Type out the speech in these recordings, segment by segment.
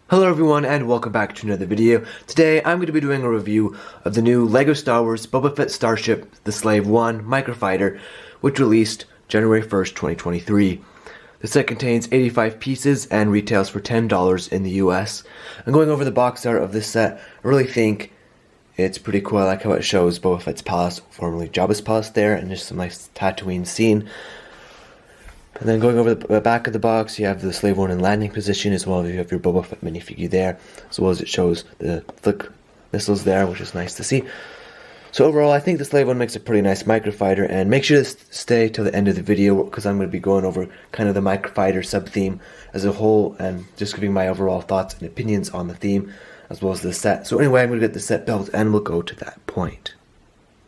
Hello everyone and welcome back to another video. Today I'm going to be doing a review of the new Lego Star Wars Boba Fett Starship, the Slave1 Microfighter, which released January 1st, 2023. The set contains 85 pieces and retails for $10 in the US. And going over the box art of this set, I really think it's pretty cool. I like how it shows Boba Fett's palace, formerly Jabba's palace there, and there's some nice Tatooine scene. And then going over the back of the box, you have the Slave1 in landing position, as well as you have your Boba Fett minifigure there, as well as it shows the flick missiles there, which is nice to see. So overall, I think the Slave1 makes a pretty nice microfighter, and make sure to stay till the end of the video, because I'm going to be going over kind of the microfighter sub-theme as a whole, and just giving my overall thoughts and opinions on the theme, as well as the set. So anyway, I'm going to get the set built, and we'll go to that point.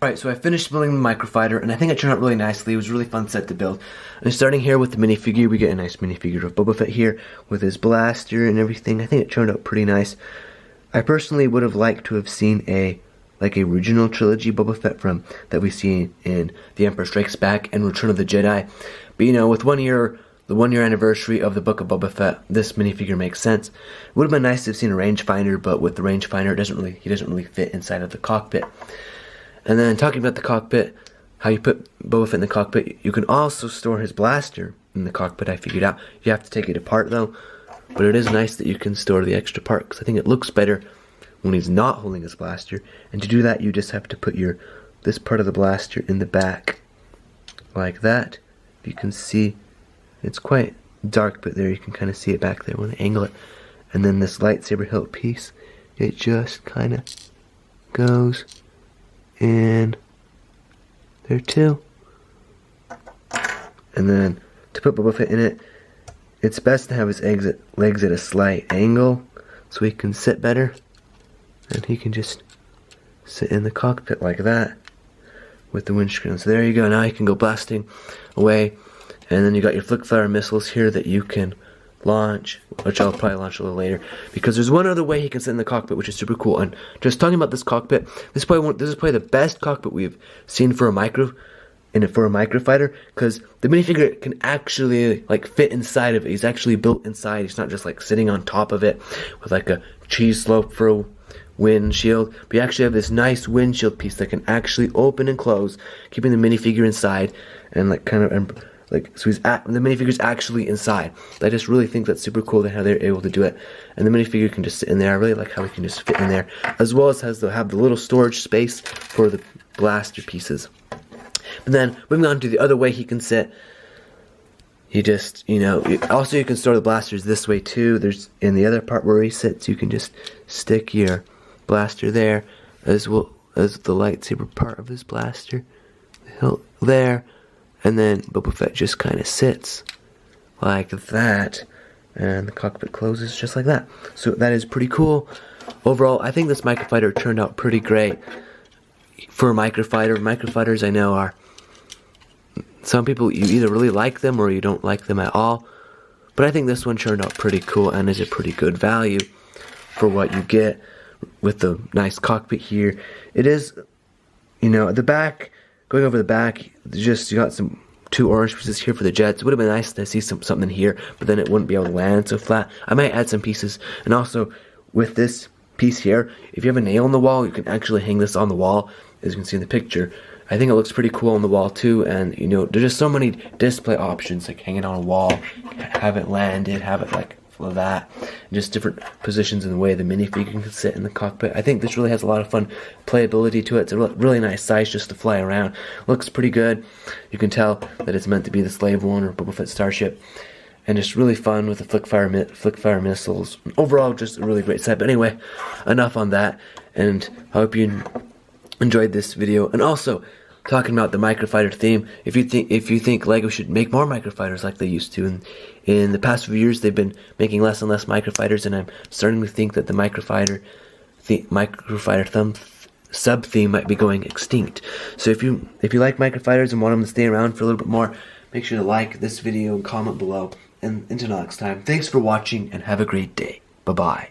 Alright, so I finished building the microfighter, and I think it turned out really nicely. It was a really fun set to build. And starting here with the minifigure, we get a nice minifigure of Boba Fett here, with his blaster and everything. I think it turned out pretty nice. I personally would have liked to have seen a original trilogy Boba Fett that we see in The Empire Strikes Back and Return of the Jedi. But you know, with the 1 year anniversary of the Book of Boba Fett, this minifigure makes sense. It would have been nice to have seen a rangefinder, but with the rangefinder, he doesn't really fit inside of the cockpit. And then talking about the cockpit, how you put Boba Fett in the cockpit, you can also store his blaster in the cockpit, I figured out. You have to take it apart though, but it is nice that you can store the extra part, because I think it looks better when he's not holding his blaster. And to do that, you just have to put this part of the blaster in the back, like that. If you can see, it's quite dark, but there you can kind of see it back there when I angle it. And then this lightsaber hilt piece, it just kind of goes in there too. And then to put Boba Fett in it, it's best to have his legs at a slight angle so he can sit better. And he can just sit in the cockpit like that with the windscreen. So there you go. Now he can go blasting away. And then you got your flick fire missiles here that you can launch, which I'll probably launch a little later, because there's one other way he can sit in the cockpit, which is super cool. And just talking about this cockpit, this is probably the best cockpit we've seen for a microfighter, because the minifigure can actually fit inside of it. He's actually built inside. He's not just sitting on top of it with a cheese slope for a windshield, but you actually have this nice windshield piece that can actually open and close, keeping the minifigure inside, and so the minifigure's actually inside. I just really think that's super cool how they're able to do it. And the minifigure can just sit in there. I really like how he can just fit in there, as well as have the little storage space for the blaster pieces. But then moving on to the other way he can sit, you just, also you can store the blasters this way too. There's in the other part where he sits, you can just stick your blaster there, as well as the lightsaber part of his blaster, the hilt there. And then Boba Fett just kind of sits like that, and the cockpit closes just like that. So that is pretty cool. Overall, I think this microfighter turned out pretty great for a microfighter. Microfighters, I know, are some people, you either really like them or you don't like them at all. But I think this one turned out pretty cool and is a pretty good value for what you get with the nice cockpit here. It is, at the back. Going over the back, you got two orange pieces here for the jets. It would have been nice to see something here, but then it wouldn't be able to land so flat. I might add some pieces. And also, with this piece here, if you have a nail in the wall, you can actually hang this on the wall, as you can see in the picture. I think it looks pretty cool on the wall too, and there's just so many display options, like hang it on a wall, have it landed, have it of that, just different positions in the way the minifigure can sit in the cockpit. I think this really has a lot of fun playability to it. It's a really nice size just to fly around. Looks pretty good. You can tell that it's meant to be the Slave1 or Boba Fett Starship, and just really fun with the flick fire missiles. Overall, just a really great set. But anyway, enough on that, and I hope you enjoyed this video. And also, talking about the microfighter theme, if you think Lego should make more microfighters like they used to, and in the past few years they've been making less and less microfighters, and I'm starting to think that the microfighter sub theme might be going extinct. So if you like microfighters and want them to stay around for a little bit more, make sure to like this video and comment below. And until next time, thanks for watching and have a great day. Bye bye.